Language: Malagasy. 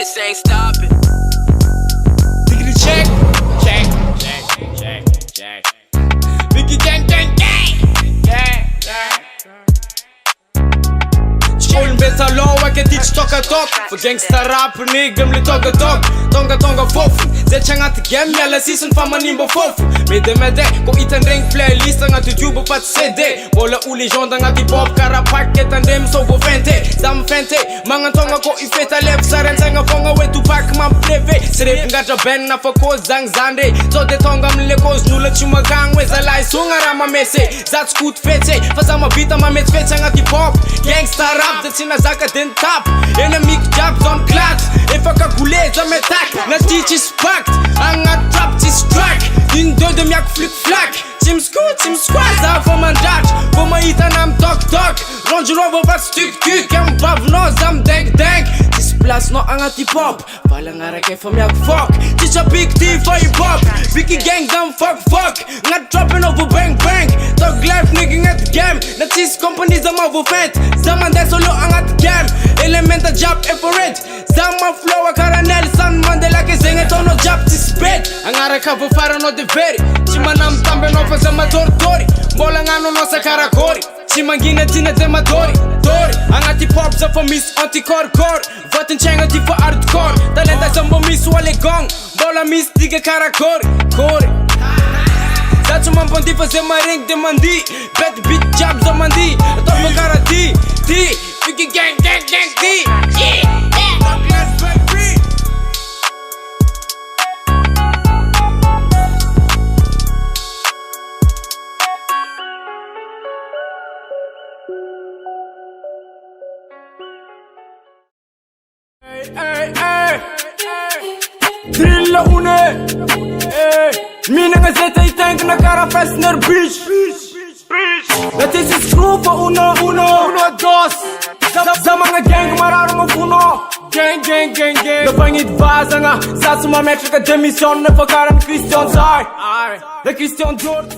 this ain't stopping. Diggity check, check, check, check, check. Biggie gang, gang, gang. Yeah, yeah. Skolan beta low, I can teach talk a talk. For gangsta rap, nigga, me talk a talk. Tonga tonga fofu. Zet changa te game, yalla season fa manimbo fofu. Mede mede, ko itan ring playlist nga YouTube pat CD. Bola u legenda nga ti pop kara packet and dem so go fente. Zam fente, mga tonga ko ifeta left saren sanga fonga we tu pack man pleve. Srep ngata ben na for cause zang zande. So de tonga mle cause nula chuma gang we zalai sunga rama mese. Zat scoot fete, fa sama vita ma met fete nga ti pop. Gangsta rap, dat sina zaka den tap. Enemy jabs on clats. If I calculate I'm attack, na teach is packed. Anga trap this track. In de miak flip flak. Team squad, ça va man dutch. Voor mij ita nam tok tok. Range Rover wat stuk kuk. En bav no zam denk denk. This place no anga ti pop. Vala ngara ke fam yak fuck. Teach a big T for hip hop. Biggie gang dam fuck. Not dropping over bang bang. Dog life nigga at the game. Na tis companies am over fat. Zaman de solo anga the game. Element a job for it. Zaman flow a caranel. San Mandela ke zenge tono job to spit. Angara ka vo fara no de veri. Chima nam tambe no fa zama tortori. Bola ngano no sa karakori. Chima ngina tina tema tori. Anga ti pop za for miss anti-core. Vatten chenga ti for hardcore. Talenta zambo miss wale gong. Bola miss diga karakori. Zacho man pandi fa zema ring de mandi. Bet beat jab za mandi. Torbo kara ti. Biggie gang ti. Yeah. Hey. Drilla une. Mina nga zeta i tank na cara Fresner bitch. Dat is een schroef voor uno, dos. Zama nga gang mararo mo funo. Gang. Da bang it vaza nga. Sa suma metrika demission ne fakaran Christian Zai. Da Christian George.